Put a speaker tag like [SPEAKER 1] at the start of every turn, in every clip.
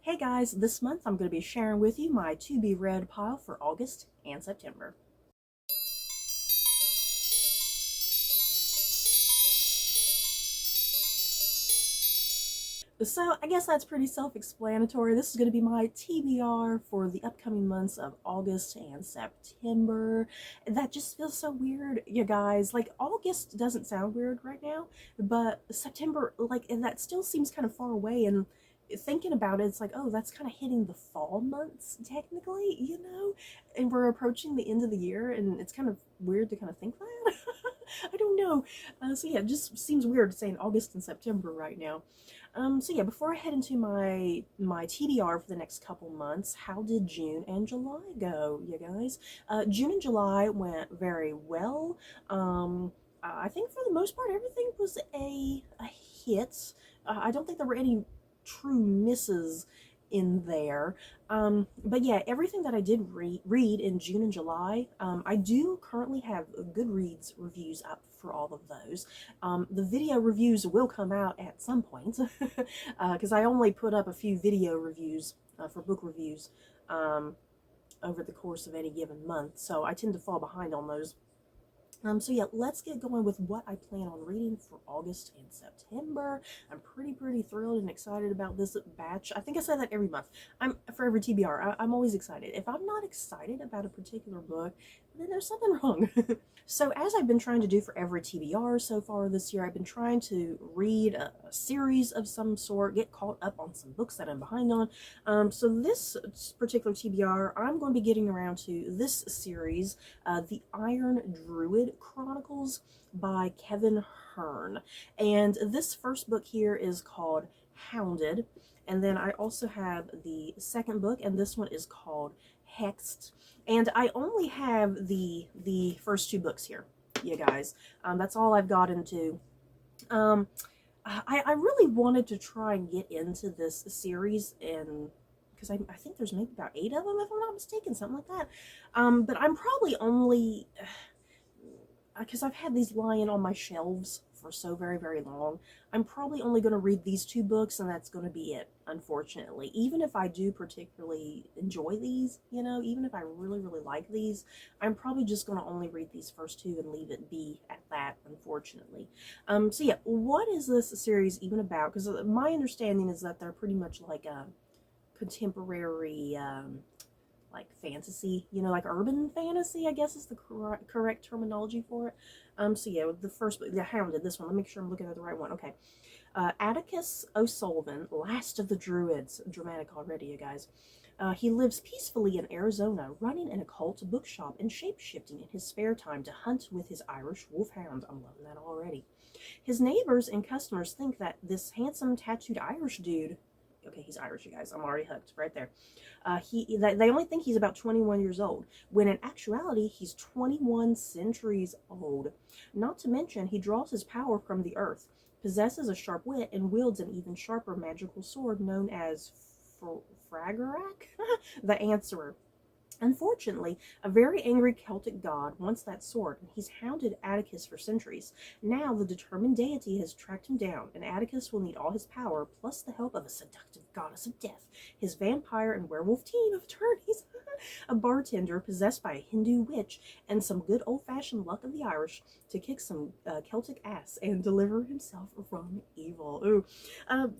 [SPEAKER 1] Hey guys, this month I'm going to be sharing with you my to be read pile for August and September. So I guess that's pretty self-explanatory. This is going to be my TBR for the upcoming months of August and September. That just feels so weird, you guys. Like August doesn't sound weird right now, but September, and that still seems kind of far away. And thinking about it, it's like, oh, that's kind of hitting the fall months technically, And we're approaching the end of the year, and it's kind of weird to kind of think that. I don't know. So yeah, it just seems weird saying August and September right now. So yeah, before I head into my TBR for the next couple months, how did June and July go, you guys? June and July went very well. I think for the most part, everything was a hit. I don't think there were any true misses in there. But yeah, everything that I did read in June and July, I do currently have Goodreads reviews up for all of those. The video reviews will come out at some point because I only put up a few video reviews for book reviews over the course of any given month, so I tend to fall behind on those. So yeah, let's get going with what I plan on reading for August and September. I'm pretty thrilled and excited about this batch. I think I say that every month. I'm for every TBR. I'm always excited. If I'm not excited about a particular book, then there's something wrong. So as I've been trying to do for every TBR so far this year, I've been trying to read a series of some sort, get caught up on some books that I'm behind on. So this particular TBR, I'm going to be getting around to this series, The Iron Druid Chronicles by Kevin Hearn. And this first book here is called Hounded. And then I also have the second book, and this one is called Hexed. And I only have the first two books here, you guys. That's all I've got into. Um, I really wanted to try and get into this series, and because I think there's maybe about 8 of them, if I'm not mistaken, something like that. But I'm probably only because I've had these lying on my shelves for so very long. I'm probably only going to read these two books, and that's going to be it, unfortunately. Even if I do particularly enjoy these, even if I really like these, I'm probably just going to only read these first two and leave it be at that, unfortunately. So yeah, what is this series even about? Because my understanding is that they're pretty much like a contemporary like fantasy, like urban fantasy, I guess is the correct terminology for it. So yeah, the first, the Hounded, this one, let me make sure I'm looking at the right one. Okay. Atticus O'Sullivan, last of the Druids, dramatic already, you guys. He lives peacefully in Arizona, running an occult bookshop and shape-shifting in his spare time to hunt with his Irish wolfhound. I'm loving that already. His neighbors and customers think that this handsome tattooed Irish dude, okay, he's Irish, you guys, I'm already hooked right there. They only think he's about 21 years old, when in actuality he's 21 centuries old. Not to mention, he draws his power from the earth, possesses a sharp wit, and wields an even sharper magical sword known as Fragarak, the Answerer. Unfortunately, a very angry Celtic god wants that sword, and he's hounded Atticus for centuries. Now the determined deity has tracked him down, and Atticus will need all his power, plus the help of a seductive goddess of death, his vampire and werewolf team of attorneys, a bartender possessed by a Hindu witch, and some good old-fashioned luck of the Irish to kick some Celtic ass and deliver himself from evil. Ooh,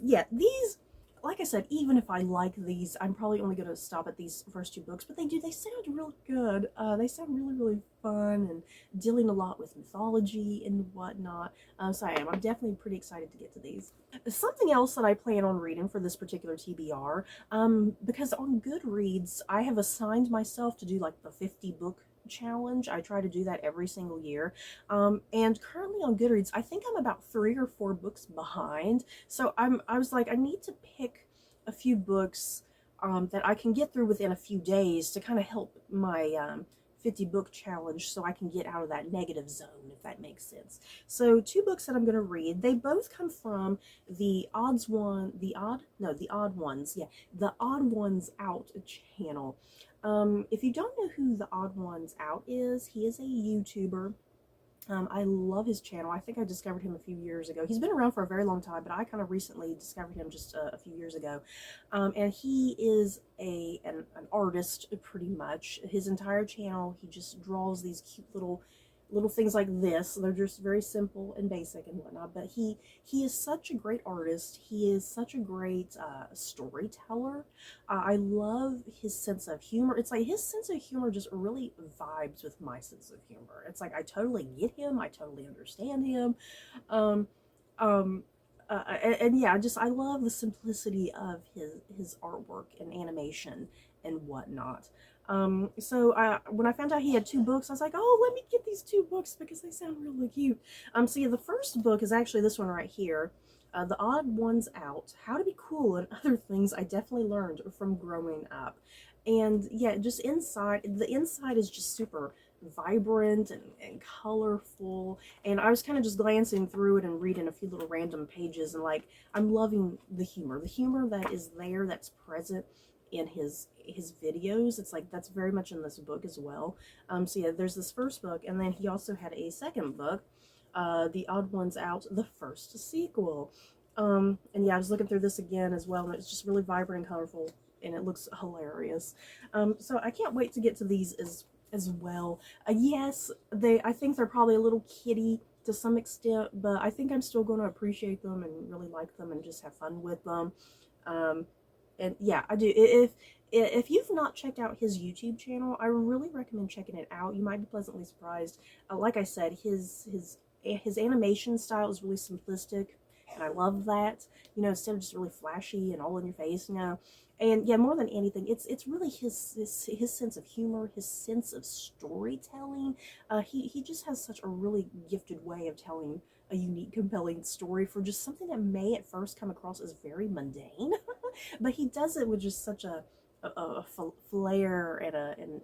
[SPEAKER 1] yeah, these, like I said, even if I like these, I'm probably only going to stop at these first two books, but they sound real good. They sound really fun and dealing a lot with mythology and whatnot. So I'm definitely pretty excited to get to these. Something else that I plan on reading for this particular TBR, because on Goodreads, I have assigned myself to do like the 50 book challenge. I try to do that every single year. And currently on Goodreads, I think I'm about 3 or 4 books behind. So I was like, I need to pick a few books that I can get through within a few days to kind of help my 50 book challenge, so I can get out of that negative zone, if that makes sense. So 2 books that I'm going to read, they both come from the Odd Ones, yeah, the Odd Ones Out channel. If you don't know who the Odd Ones Out is, he is a YouTuber. I love his channel. I think I discovered him a few years ago. He's been around for a very long time, but I kind of recently discovered him just a few years ago. And he is an artist, pretty much. His entire channel, he just draws these cute little things like this. They're just very simple and basic and whatnot, but he is such a great artist. He is such a great storyteller. I love his sense of humor. It's like his sense of humor just really vibes with my sense of humor. It's like I totally get him. I totally understand him. Um, um, and yeah, just I love the simplicity of his artwork and animation and whatnot. So when I found out he had 2 books, I was like, oh, let me get these 2 books because they sound really cute. So yeah, the first book is actually this one right here. The Odd Ones Out, How to Be Cool and Other Things I Definitely Learned from Growing Up. And yeah, just the inside is just super vibrant and colorful. And I was kind of just glancing through it and reading a few little random pages, and like, I'm loving the humor that is there, that's present in his videos. It's like that's very much in this book as well. So yeah, there's this first book, and then he also had a second book, The Odd Ones Out, the first sequel. And yeah, I was looking through this again as well, and it's just really vibrant and colorful, and it looks hilarious. So I can't wait to get to these as well. Yes, I think they're probably a little kiddie to some extent, but I think I'm still going to appreciate them and really like them and just have fun with them. And yeah, I do. If you've not checked out his YouTube channel, I really recommend checking it out. You might be pleasantly surprised. Like I said, his animation style is really simplistic, and I love that. You know, instead of just really flashy and all in your face, you know. And yeah, more than anything, it's really his sense of humor, his sense of storytelling. He just has such a really gifted way of telling a unique, compelling story for just something that may at first come across as very mundane, but he does it with just such a flair and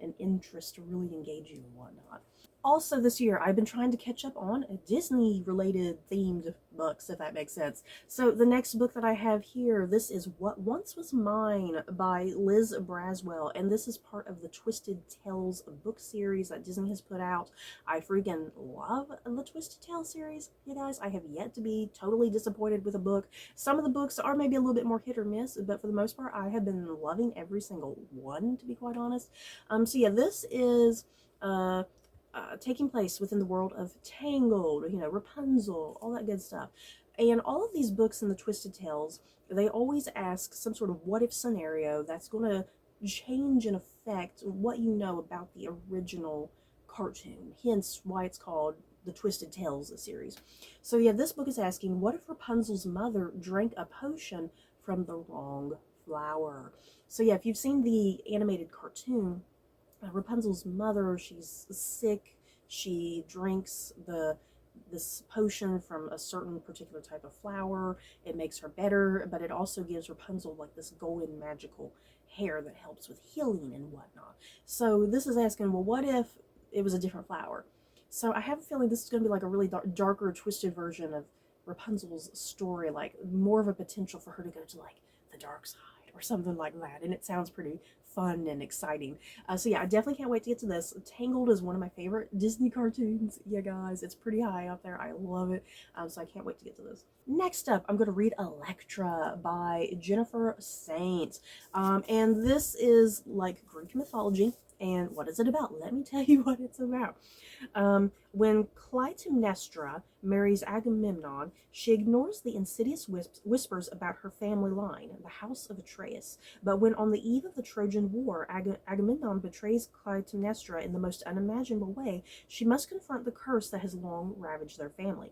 [SPEAKER 1] an interest to really engage you and whatnot. Also, this year, I've been trying to catch up on Disney-related themed books, if that makes sense. So the next book that I have here, this is What Once Was Mine by Liz Braswell, and this is part of the Twisted Tales book series that Disney has put out. I freaking love the Twisted Tales series, you guys. I have yet to be totally disappointed with a book. Some of the books are maybe a little bit more hit or miss, but for the most part, I have been loving every single one, to be quite honest. So yeah, this is taking place within the world of Tangled, you know, Rapunzel, all that good stuff. And all of these books in the Twisted Tales, they always ask some sort of what if scenario that's going to change and affect what you know about the original cartoon, hence why it's called the Twisted Tales series. So yeah, this book is asking, what if Rapunzel's mother drank a potion from the wrong flower? So yeah, if you've seen the animated cartoon, Rapunzel's mother, she's sick. She drinks this potion from a certain particular type of flower. It makes her better, but it also gives Rapunzel like this golden magical hair that helps with healing and whatnot. So this is asking, well, what if it was a different flower? So I have a feeling this is going to be like a really darker, twisted version of Rapunzel's story, like more of a potential for her to go to like the dark side or something like that. And it sounds pretty fun and exciting. So yeah, I definitely can't wait to get to this. Tangled is one of my favorite Disney cartoons. Yeah, guys, it's pretty high up there. I love it. So I can't wait to get to this. Next up, I'm going to read Elektra by Jennifer Saint. And this is like Greek mythology. And what is it about? Let me tell you what it's about. When Clytemnestra marries Agamemnon, she ignores the insidious whispers about her family line, the House of Atreus. But when on the eve of the Trojan War, Agamemnon betrays Clytemnestra in the most unimaginable way, she must confront the curse that has long ravaged their family.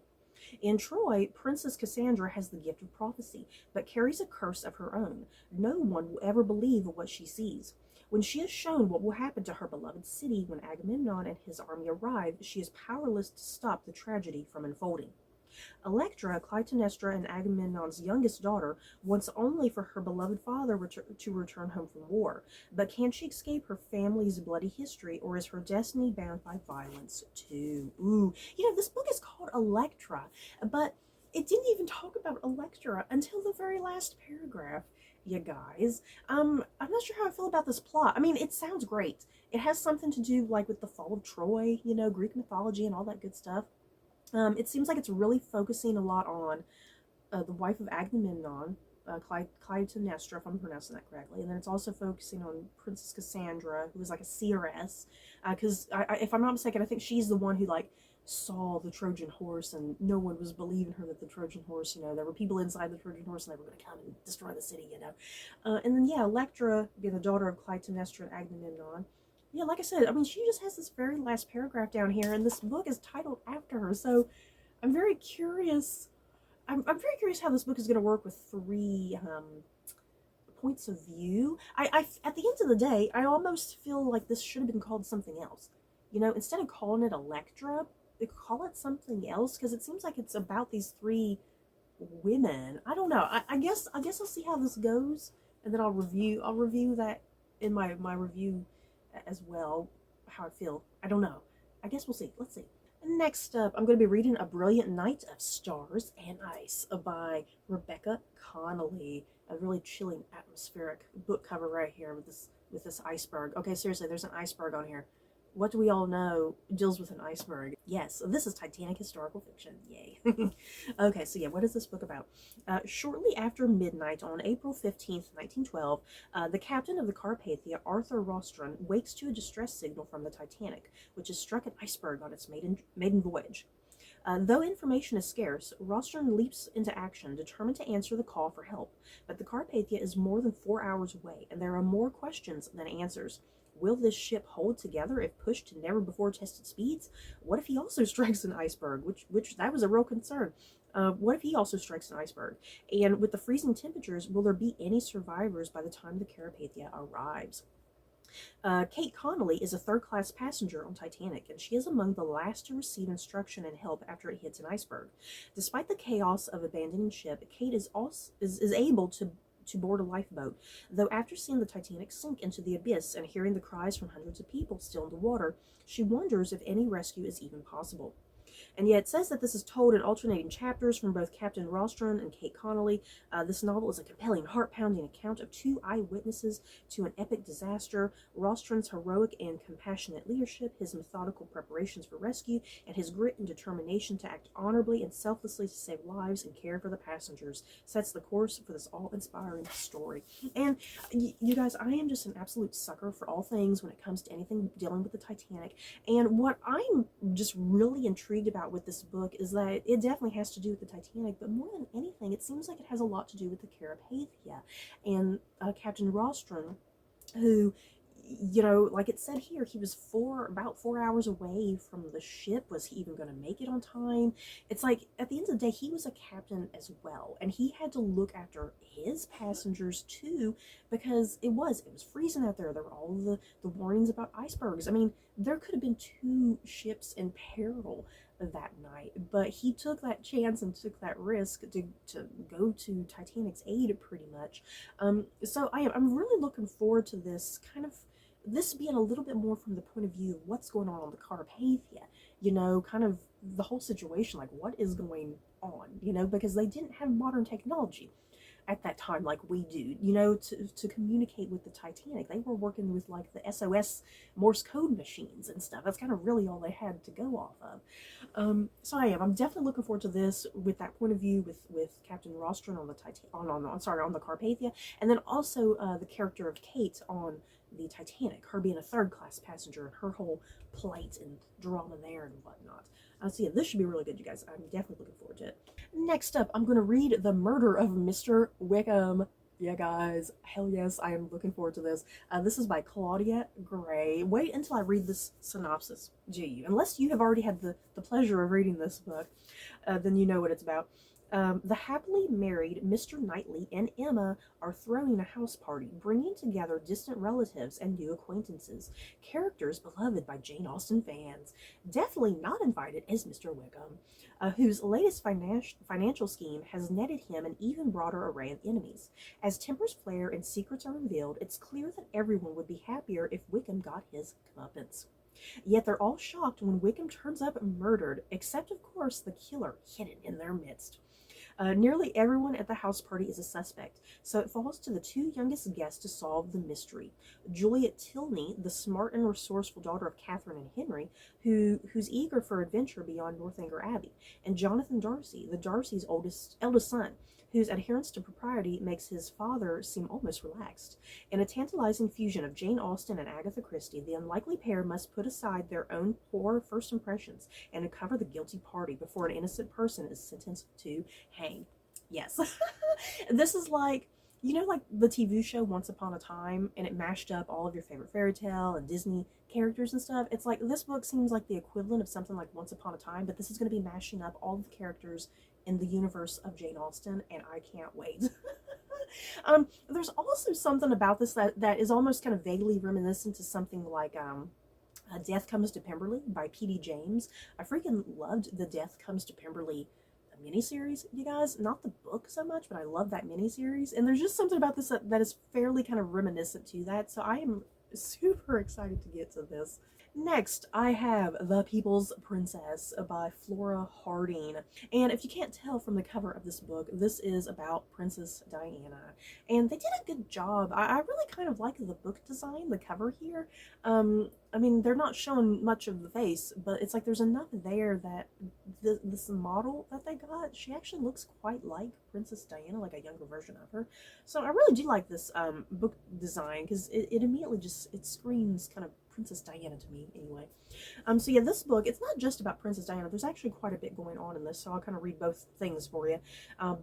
[SPEAKER 1] In Troy, Princess Cassandra has the gift of prophecy, but carries a curse of her own. No one will ever believe what she sees. When she is shown what will happen to her beloved city when Agamemnon and his army arrive, she is powerless to stop the tragedy from unfolding. Elektra, Clytemnestra and Agamemnon's youngest daughter, wants only for her beloved father to return home from war. But can she escape her family's bloody history, or is her destiny bound by violence too? Ooh, you know, this book is called Elektra, but it didn't even talk about Elektra until the very last paragraph, you guys. I'm not sure how I feel about this plot. I mean, it sounds great. It has something to do like with the fall of Troy, you know, Greek mythology and all that good stuff. It seems like it's really focusing a lot on the wife of Agamemnon, Clytemnestra, if I'm pronouncing that correctly, and then it's also focusing on Princess Cassandra, who was like a seeress, because if I'm not mistaken, I think she's the one who like saw the Trojan horse, and no one was believing her that the Trojan horse, there were people inside the Trojan horse, and they were going to come and destroy the city. And then yeah, Elektra, being the daughter of Clytemnestra and Agamemnon. Yeah, like I said, I mean, she just has this very last paragraph down here, and this book is titled after her, so I'm very curious. I'm very curious how this book is going to work with three points of view. At the end of the day, I almost feel like this should have been called something else. Instead of calling it Elektra, they call it something else, because it seems like it's about these three women. I don't know. I guess I'll see how this goes, and then I'll review that in my review as well. How I feel. I don't know. I guess we'll see. Let's see. Next up, I'm going to be reading A Brilliant Night of Stars and Ice by Rebecca Connolly. A really chilling, atmospheric book cover right here with this iceberg. Okay, seriously, there's an iceberg on here. What do we all know deals with an iceberg? Yes, this is Titanic historical fiction. Yay. Okay, so yeah, what is this book about? Shortly after midnight on April 15th, 1912, the captain of the Carpathia, Arthur Rostron, wakes to a distress signal from the Titanic, which has struck an iceberg on its maiden voyage. Though information is scarce, Rostron leaps into action, determined to answer the call for help. But the Carpathia is more than 4 hours away, and there are more questions than answers. Will this ship hold together if pushed to never-before-tested speeds? What if he also strikes an iceberg? Which that was a real concern. What if he also strikes an iceberg? And with the freezing temperatures, will there be any survivors by the time the Carpathia arrives? Kate Connolly is a third-class passenger on Titanic, and she is among the last to receive instruction and help after it hits an iceberg. Despite the chaos of abandoning ship, Kate is able to board a lifeboat, though after seeing the Titanic sink into the abyss and hearing the cries from hundreds of people still in the water, she wonders if any rescue is even possible. And yet it says that this is told in alternating chapters from both Captain Rostron and Kate Connolly. This novel is a compelling, heart-pounding account of two eyewitnesses to an epic disaster, Rostron's heroic and compassionate leadership, his methodical preparations for rescue, and his grit and determination to act honorably and selflessly to save lives and care for the passengers, sets the course for this awe-inspiring story. And you guys, I am just an absolute sucker for all things when it comes to anything dealing with the Titanic. And what I'm just really intrigued about with this book is that it definitely has to do with the Titanic, but more than anything, it seems like it has a lot to do with the Carpathia and Captain Rostron, who, like it said here, he was about 4 hours away from the ship. Was he even going to make it on time? It's like, at the end of the day, he was a captain as well, and he had to look after his passengers too, because it was freezing out there. There were all the warnings about icebergs. I mean, there could have been 2 ships in peril that night, but he took that chance and took that risk to go to Titanic's aid, pretty much. So I'm really looking forward to this being a little bit more from the point of view of what's going on the Carpathia, kind of the whole situation, like what is going on, because they didn't have modern technology at that time like we do, to communicate with the Titanic. They were working with like the SOS Morse code machines and stuff. That's kind of really all they had to go off of. So I'm definitely looking forward to this with that point of view with Captain Rostron on the Carpathia, and then also the character of Kate on the Titanic, her being a third-class passenger and her whole plight and drama there and whatnot. So yeah, this should be really good, you guys. I'm definitely looking forward to it. Next up, I'm going to read The Murder of Mr Wickham. Yeah, guys, hell yes, I am looking forward to this. This is by Claudia Gray. Wait until I read this synopsis to you. Unless you have already had the pleasure of reading this book, then you know what it's about. The happily married Mr. Knightley and Emma are throwing a house party, bringing together distant relatives and new acquaintances, characters beloved by Jane Austen fans. Definitely not invited is Mr. Wickham, whose latest financial scheme has netted him an even broader array of enemies. As tempers flare and secrets are revealed, it's clear that everyone would be happier if Wickham got his comeuppance. Yet they're all shocked when Wickham turns up murdered, except, of course, the killer hidden in their midst. Nearly everyone at the house party is a suspect, so it falls to the two youngest guests to solve the mystery. Juliet Tilney, the smart and resourceful daughter of Catherine and Henry, who's eager for adventure beyond Northanger Abbey, and Jonathan Darcy, the Darcy's eldest son, whose adherence to propriety makes his father seem almost relaxed. In a tantalizing fusion of Jane Austen and Agatha Christie, the unlikely pair must put aside their own poor first impressions and uncover the guilty party before an innocent person is sentenced to hang. Yes. This is like, you know, like the TV show Once Upon a Time, and it mashed up all of your favorite fairy tale and Disney characters and stuff. It's like this book seems like the equivalent of something like Once Upon a Time, but this is going to be mashing up all the characters in the universe of Jane Austen, and I can't wait. There's also something about this that is almost kind of vaguely reminiscent to something like Death Comes to Pemberley by P.D. James. I freaking loved the Death Comes to Pemberley miniseries, you guys. Not the book so much, but I love that miniseries. And there's just something about this that is fairly kind of reminiscent to that. So I am super excited to get to this. Next, I have The People's Princess by Flora Harding. And if you can't tell from the cover of this book, this is about Princess Diana. And they did a good job. I really kind of like the book design, the cover here. I mean, they're not showing much of the face, but it's like there's enough there that this model that they got, she actually looks quite like Princess Diana, like a younger version of her. So I really do like this book design because it immediately just, it screams kind of Princess Diana to me anyway. So yeah, this book, it's not just about Princess Diana. There's actually quite a bit going on in this, so I'll kind of read both things for you.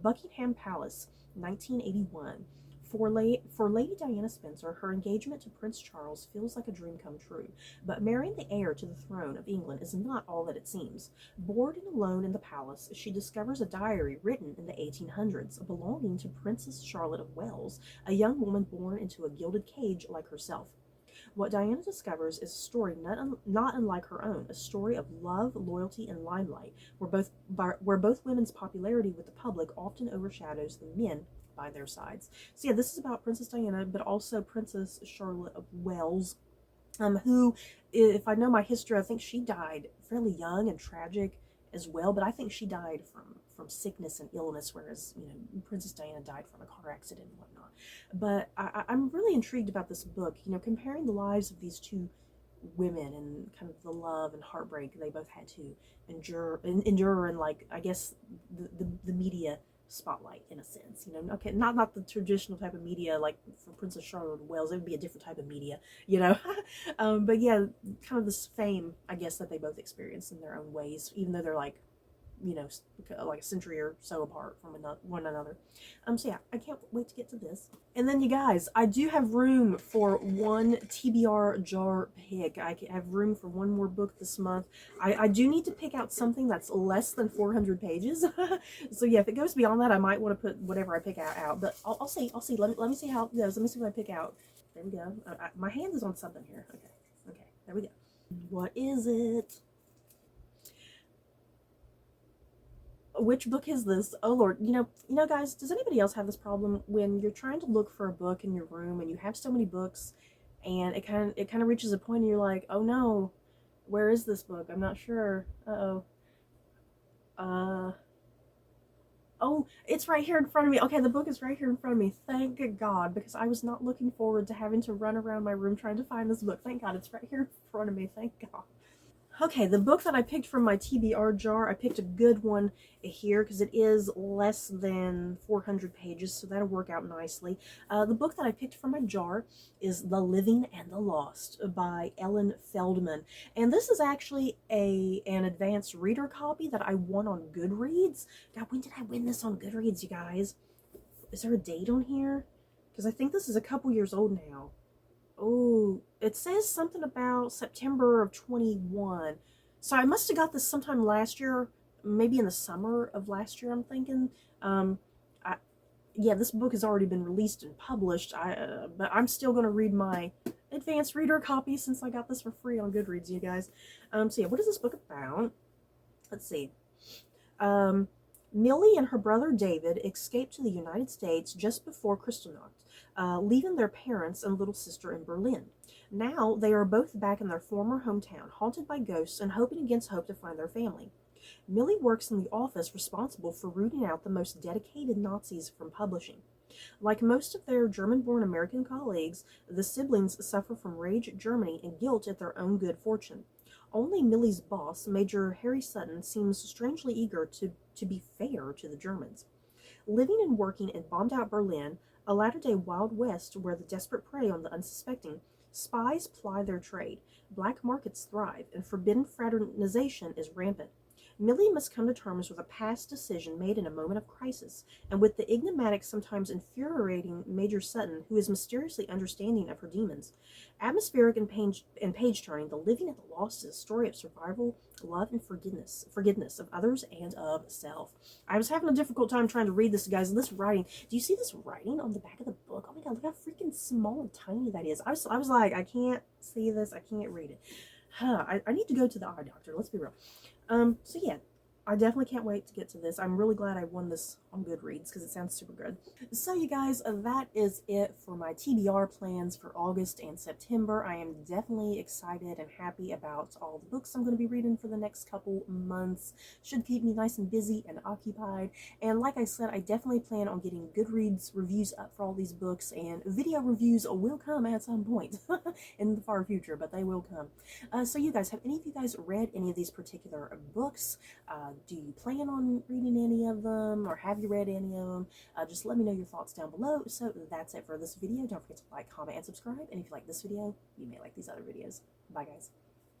[SPEAKER 1] Buckingham Palace, 1981. For Lady Diana Spencer, her engagement to Prince Charles feels like a dream come true, but marrying the heir to the throne of England is not all that it seems. Bored and alone in the palace, she discovers a diary written in the 1800s belonging to Princess Charlotte of Wales, a young woman born into a gilded cage like herself. What Diana discovers is a story not unlike her own, a story of love, loyalty, and limelight, where both women's popularity with the public often overshadows the men by their sides. So yeah, this is about Princess Diana, but also Princess Charlotte of Wales, who, if I know my history, I think she died fairly young and tragic as well, but I think she died from sickness and illness, whereas, you know, Princess Diana died from a car accident and whatnot. But I'm really intrigued about this book, you know, comparing the lives of these two women and kind of the love and heartbreak they both had to endure and like, I guess, the media spotlight in a sense, you know. Okay, not the traditional type of media like for Princess Charlotte of Wales. It would be a different type of media, you know. But yeah, kind of this fame, I guess, that they both experienced in their own ways, even though they're like, you know, like a century or so apart from one another. So yeah, I can't wait to get to this. And then, you guys, I do have room for one TBR jar pick. I have room for one more book this month. I do need to pick out something that's less than 400 pages. So yeah, if it goes beyond that, I might want to put whatever I pick out. But I'll see. Let me see how it goes. Let me see what I pick out. There we go. My hand is on something here. Okay. There we go. What is it? Which book is this? Oh Lord, you know, guys, does anybody else have this problem when you're trying to look for a book in your room and you have so many books, and it kind of reaches a point and you're like, oh no, where is this book? I'm not sure. Uh-oh. Oh, it's right here in front of me. Okay, the book is right here in front of me. Thank God, because I was not looking forward to having to run around my room trying to find this book. Thank God, it's right here in front of me. Thank God. Okay, the book that I picked from my TBR jar, I picked a good one here because it is less than 400 pages, so that'll work out nicely. The book that I picked from my jar is The Living and the Lost by Ellen Feldman. And this is actually an advanced reader copy that I won on Goodreads. God, when did I win this on Goodreads, you guys? Is there a date on here? Because I think this is a couple years old now. Oh, it says something about September of 21. So I must have got this sometime last year, maybe in the summer of last year, I'm thinking. Yeah, this book has already been released and published, but I'm still going to read my advanced reader copy since I got this for free on Goodreads, you guys. So yeah, what is this book about? Let's see. Millie and her brother David escaped to the United States just before Kristallnacht, leaving their parents and little sister in Berlin. Now they are both back in their former hometown, haunted by ghosts and hoping against hope to find their family. Millie works in the office responsible for rooting out the most dedicated Nazis from publishing. Like most of their German-born American colleagues, the siblings suffer from rage at Germany and guilt at their own good fortune. Only Millie's boss, Major Harry Sutton, seems strangely eager to be fair to the Germans. Living and working in bombed-out Berlin, a latter-day Wild West where the desperate prey on the unsuspecting, spies ply their trade, black markets thrive, and forbidden fraternization is rampant. Millie must come to terms with a past decision made in a moment of crisis, and with the enigmatic, sometimes infuriating Major Sutton, who is mysteriously understanding of her demons. Atmospheric and page-turning, The Living at the Lost is a story of survival, love, and forgiveness of others and of self. I was having a difficult time trying to read this, guys. This writing, do you see this writing on the back of the book? Oh my god, look how freaking small and tiny that is. I was like, I can't see this, I can't read it. I need to go to the eye doctor, let's be real. So yeah, I definitely can't wait to get to this. I'm really glad I won this on Goodreads because it sounds super good. So you guys, that is it for my TBR plans for August and September. I am definitely excited and happy about all the books I'm going to be reading for the next couple months. Should keep me nice and busy and occupied. And like I said, I definitely plan on getting Goodreads reviews up for all these books, and video reviews will come at some point in the far future, but they will come. So you guys, have any of you guys read any of these particular books? Do you plan on reading any of them, or have you read any of them? Just let me know your thoughts down below. So that's it for this video. Don't forget to like, comment, and subscribe. And if you like this video, you may like these other videos. Bye, guys.